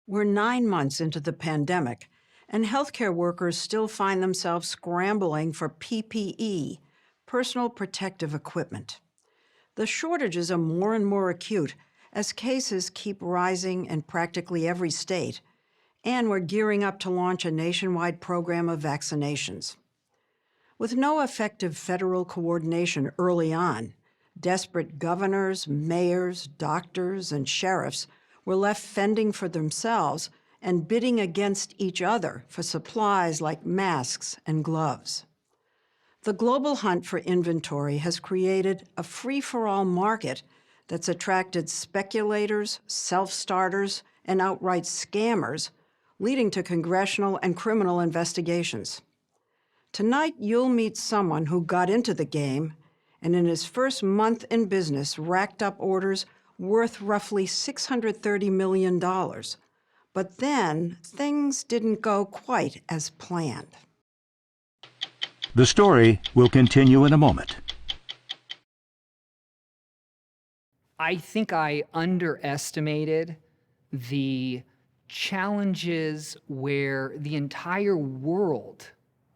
We're 9 months into the pandemic, and healthcare workers still find themselves scrambling for PPE, personal protective equipment. The shortages are more and more acute as cases keep rising in practically every state, and we're gearing up to launch a nationwide program of vaccinations. With no effective federal coordination early on, desperate governors, mayors, doctors, and sheriffs were left fending for themselves and bidding against each other for supplies like masks and gloves. The global hunt for inventory has created a free-for-all market that's attracted speculators, self-starters, and outright scammers, leading to congressional and criminal investigations. Tonight, you'll meet someone who got into the game and in his first month in business racked up orders worth roughly $630 million. But then, things didn't go quite as planned. The story will continue in a moment. I think I underestimated the challenges where the entire world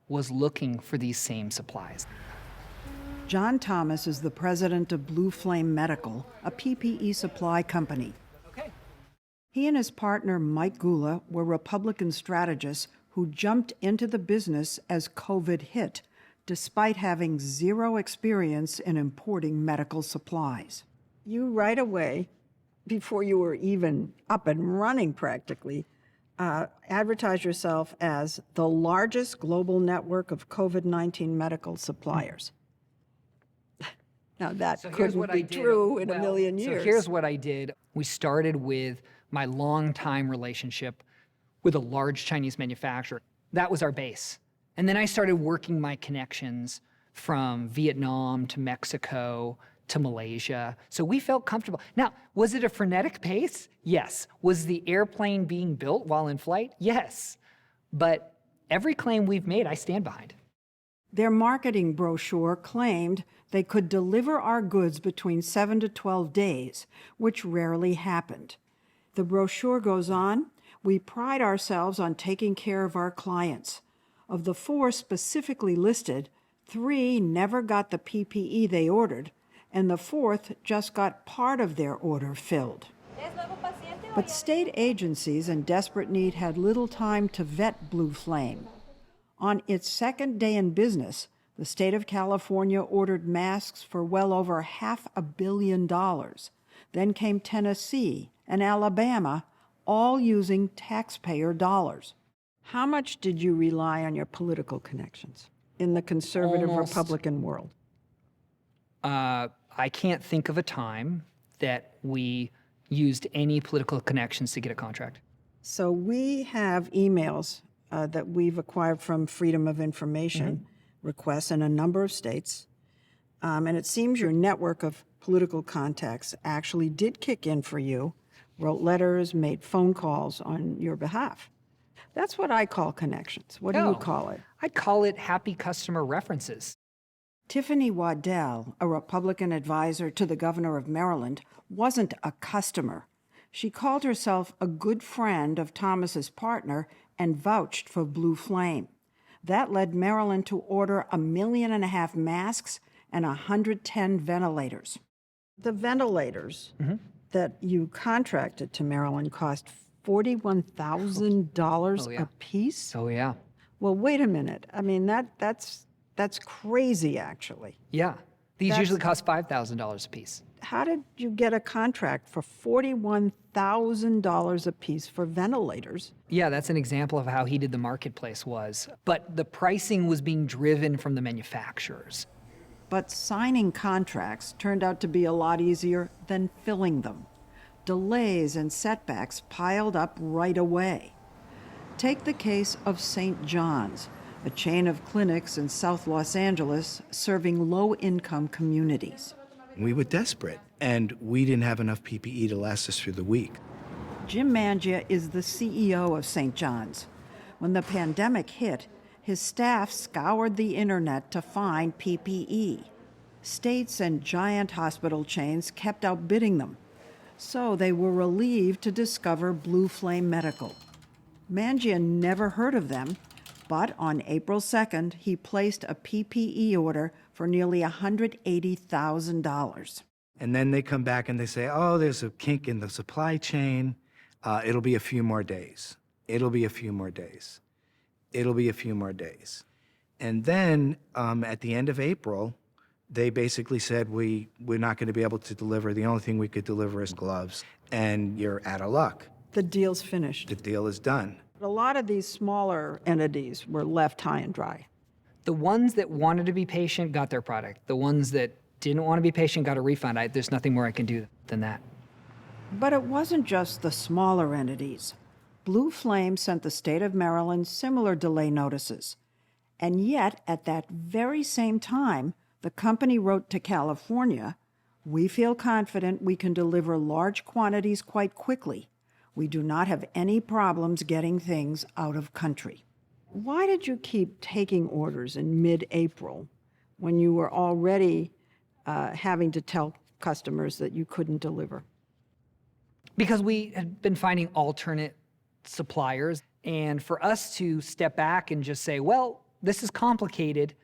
was looking for these same supplies. John Thomas is the president of Blue Flame Medical, a PPE supply company. Okay. He and his partner, Mike Gula, were Republican strategists who jumped into the business as COVID hit, despite having zero experience in importing medical supplies. You right away, before you were even up and running practically, advertise yourself as the largest global network of COVID-19 medical suppliers. Now, that couldn't be true in a million years. So here's what I did. We started with my longtime relationship with a large Chinese manufacturer. That was our base. And then I started working my connections from Vietnam to Mexico to Malaysia. So we felt comfortable. Now, was it a frenetic pace? Yes. Was the airplane being built while in flight? Yes. But every claim we've made, I stand behind. Their marketing brochure claimed they could deliver our goods between 7 to 12 days, which rarely happened. The brochure goes on, "We pride ourselves on taking care of our clients. Of the 4 specifically listed, 3 never got the PPE they ordered, and the 4th just got part of their order filled." But state agencies in desperate need had little time to vet Blue Flame. On its second day in business, the state of California ordered masks for well over $500 million. Then came Tennessee and Alabama, all using taxpayer dollars. How much did you rely on your political connections in the conservative Republican world? I can't think of a time that we used any political connections to get a contract. So we have emails that we've acquired from Freedom of Information requests in a number of states. And it seems your network of political contacts actually did kick in for you, wrote letters, made phone calls on your behalf. That's what I call connections. What do you call it? I call it happy customer references. Tiffany Waddell, a Republican advisor to the governor of Maryland, wasn't a customer. She called herself a good friend of Thomas's partner and vouched for Blue Flame. That led Maryland to order 1.5 million masks and 110 ventilators. The ventilators that you contracted to Maryland cost $41,000 a piece? Oh, yeah. Well, wait a minute. I mean, that's crazy, actually. Yeah. These usually cost $5,000 a piece. How did you get a contract for $41,000 a piece for ventilators? Yeah, that's an example of how heated the marketplace was. But the pricing was being driven from the manufacturers. But signing contracts turned out to be a lot easier than filling them. Delays and setbacks piled up right away. Take the case of St. John's, a chain of clinics in South Los Angeles serving low-income communities. We were desperate, and we didn't have enough PPE to last us through the week. Jim Mangia is the CEO of St. John's. When the pandemic hit, his staff scoured the internet to find PPE. States and giant hospital chains kept outbidding them. So they were relieved to discover Blue Flame Medical. Mangia never heard of them, but on April 2nd, he placed a PPE order for nearly $180,000. And then they come back and they say, oh, there's a kink in the supply chain. It'll be a few more days. It'll be a few more days. It'll be a few more days. And then at the end of April, they basically said, we're not going to be able to deliver. The only thing we could deliver is gloves, and you're out of luck. The deal's finished. The deal is done. A lot of these smaller entities were left high and dry. The ones that wanted to be patient got their product. The ones that didn't want to be patient got a refund. There's nothing more I can do than that. But it wasn't just the smaller entities. Blue Flame sent the state of Maryland similar delay notices. And yet, at that very same time, the company wrote to California, "We feel confident we can deliver large quantities quite quickly. We do not have any problems getting things out of country." Why did you keep taking orders in mid-April when you were already having to tell customers that you couldn't deliver? Because we had been finding alternate suppliers, and for us to step back and just say, well, this is complicated,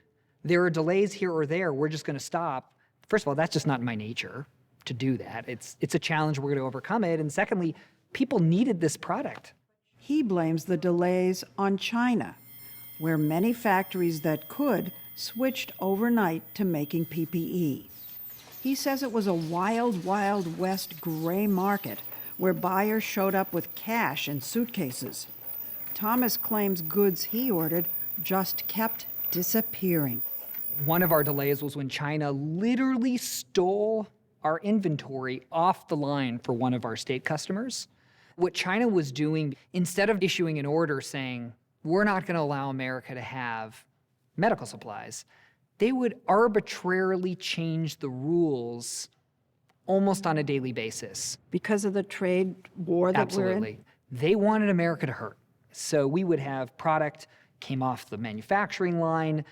there are delays here or there, we're just going to stop. First of all, that's just not in my nature to do that. It's a challenge, we're going to overcome it. And secondly, people needed this product. He blames the delays on China, where many factories that could switched overnight to making PPE. He says it was a wild, wild west gray market where buyers showed up with cash in suitcases. Thomas claims goods he ordered just kept disappearing. One of our delays was when China literally stole our inventory off the line for one of our state customers. What China was doing, instead of issuing an order saying, we're not going to allow America to have medical supplies, they would arbitrarily change the rules almost on a daily basis. Because of the trade war that we're in? Absolutely. They wanted America to hurt. So we would have product came off the manufacturing line,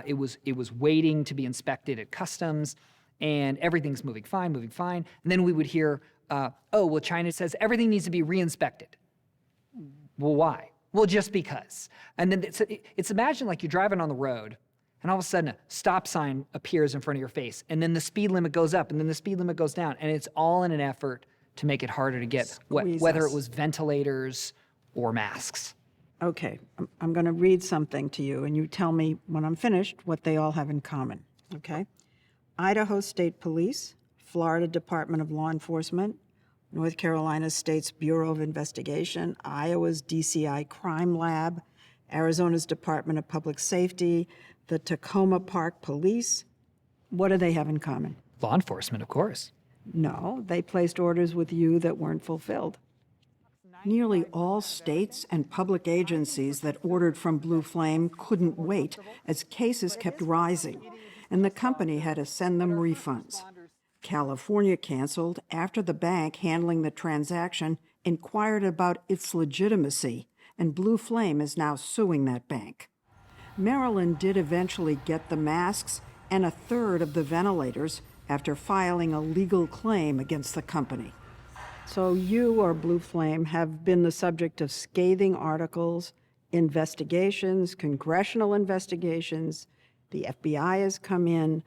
it was waiting to be inspected at customs, and everything's moving fine. And then we would hear, oh, well, China says everything needs to be re-inspected. Well, why? Well, just because. And then it's imagine like you're driving on the road, and all of a sudden a stop sign appears in front of your face, and then the speed limit goes up, and then the speed limit goes down, and it's all in an effort to make it harder to get, whether it was ventilators or masks. Okay, I'm going to read something to you, and you tell me when I'm finished what they all have in common, okay? Idaho State Police, Florida Department of Law Enforcement, North Carolina State's Bureau of Investigation, Iowa's DCI Crime Lab, Arizona's Department of Public Safety, the Tacoma Park Police. What do they have in common? Law enforcement, of course. No, they placed orders with you that weren't fulfilled. Nearly all states and public agencies that ordered from Blue Flame couldn't wait as cases kept rising, and the company had to send them refunds. California canceled after the bank handling the transaction inquired about its legitimacy, and Blue Flame is now suing that bank. Maryland did eventually get the masks and a third of the ventilators after filing a legal claim against the company. So you or Blue Flame have been the subject of scathing articles, investigations, congressional investigations. The FBI has come in.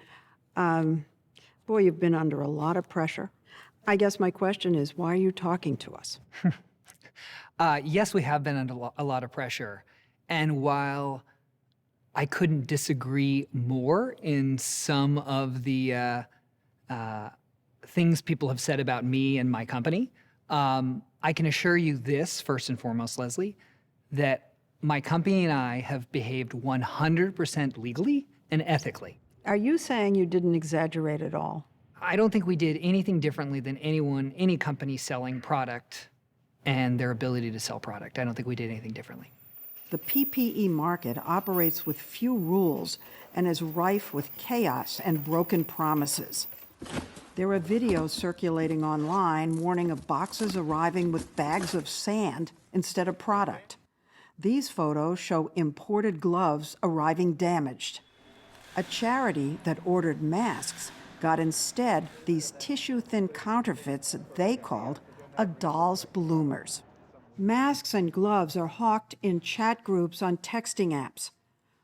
Boy, you've been under a lot of pressure. I guess my question is, why are you talking to us? Yes, we have been under a lot of pressure. And while I couldn't disagree more in some of the things people have said about me and my company, I can assure you this, first and foremost, Leslie, that my company and I have behaved 100% legally and ethically. Are you saying you didn't exaggerate at all? I don't think we did anything differently than any company selling product and their ability to sell product. I don't think we did anything differently. The PPE market operates with few rules and is rife with chaos and broken promises. There are videos circulating online warning of boxes arriving with bags of sand instead of product. These photos show imported gloves arriving damaged. A charity that ordered masks got instead these tissue-thin counterfeits they called a doll's bloomers. Masks and gloves are hawked in chat groups on texting apps.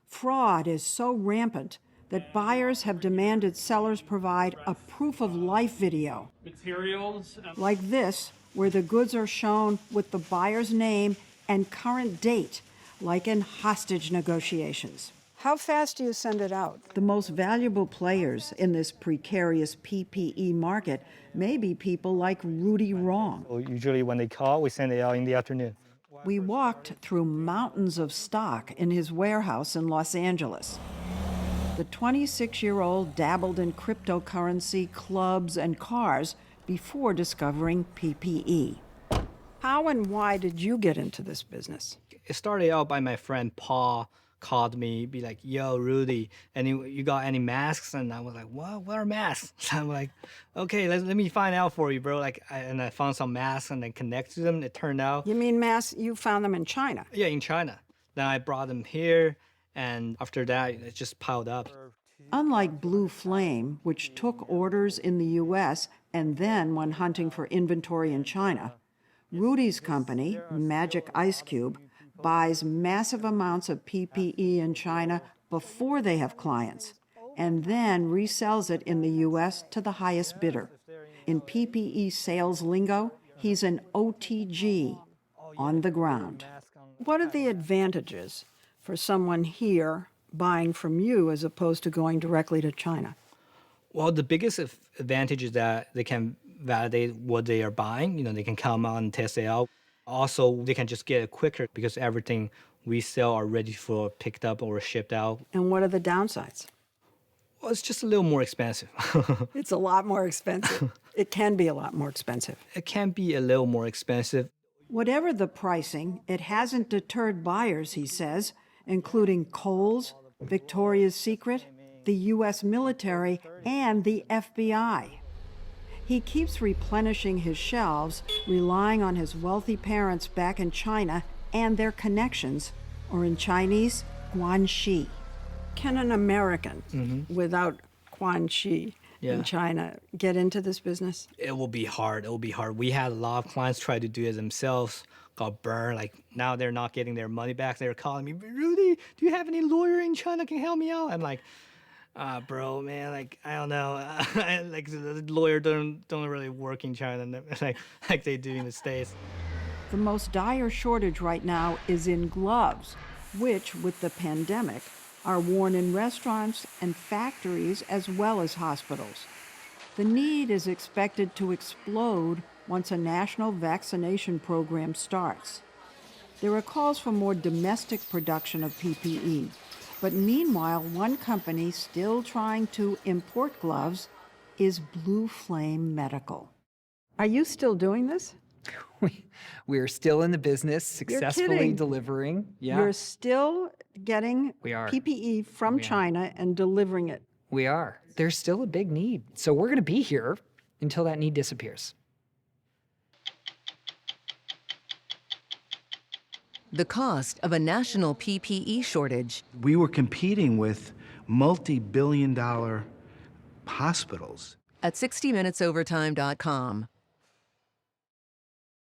Fraud is so rampant that buyers have demanded sellers provide a proof-of-life video. Materials. Like this, where the goods are shown with the buyer's name and current date, like in hostage negotiations. How fast do you send it out? The most valuable players in this precarious PPE market may be people like Rudy Wrong. Usually when they call, we send it out in the afternoon. We walked through mountains of stock in his warehouse in Los Angeles. The 26-year-old dabbled in cryptocurrency, clubs, and cars before discovering PPE. How and why did you get into this business? It started out by my friend Paul called me, be like, yo, Rudy, you got any masks? And I was like, what are masks? So I'm like, okay, let me find out for you, bro. And I found some masks and then connected to them. It turned out. You mean masks, you found them in China? Yeah, in China. Then I brought them here, and after that, it just piled up. Unlike Blue Flame, which took orders in the U.S. and then went hunting for inventory in China, Rudy's company, Magic Ice Cube, buys massive amounts of PPE in China before they have clients, and then resells it in the U.S. to the highest bidder. In PPE sales lingo, he's an OTG, on the ground. What are the advantages for someone here buying from you as opposed to going directly to China? Well, the biggest advantage is that they can validate what they are buying. They can come out and test it out. Also, they can just get it quicker because everything we sell are ready for picked up or shipped out. And what are the downsides? Well, it's just a little more expensive. It's a lot more expensive. It can be a lot more expensive. It can be a little more expensive. Whatever the pricing, it hasn't deterred buyers, he says, including Kohl's, Victoria's Secret, the U.S. military, and the FBI. He keeps replenishing his shelves, relying on his wealthy parents back in China and their connections, or in Chinese, guanxi. Can an American without guanxi in China get into this business? It will be hard. It will be hard. We had a lot of clients try to do it themselves, got burned. Now they're not getting their money back. They're calling me, Rudy, do you have any lawyer in China can help me out? I'm like, bro, man, I don't know. The lawyer don't really work in China like they do in the States. The most dire shortage right now is in gloves, which, with the pandemic, are worn in restaurants and factories as well as hospitals. The need is expected to explode once a national vaccination program starts. There are calls for more domestic production of PPE. But meanwhile, one company still trying to import gloves is Blue Flame Medical. Are you still doing this? We are still in the business, successfully kidding. delivering. Yeah, You're still getting We are. PPE from China and delivering it. we are. There's still a big need. So we're going to be here until that need disappears. The cost of a national PPE shortage. We were competing with multi-billion-dollar hospitals. At 60minutesovertime.com.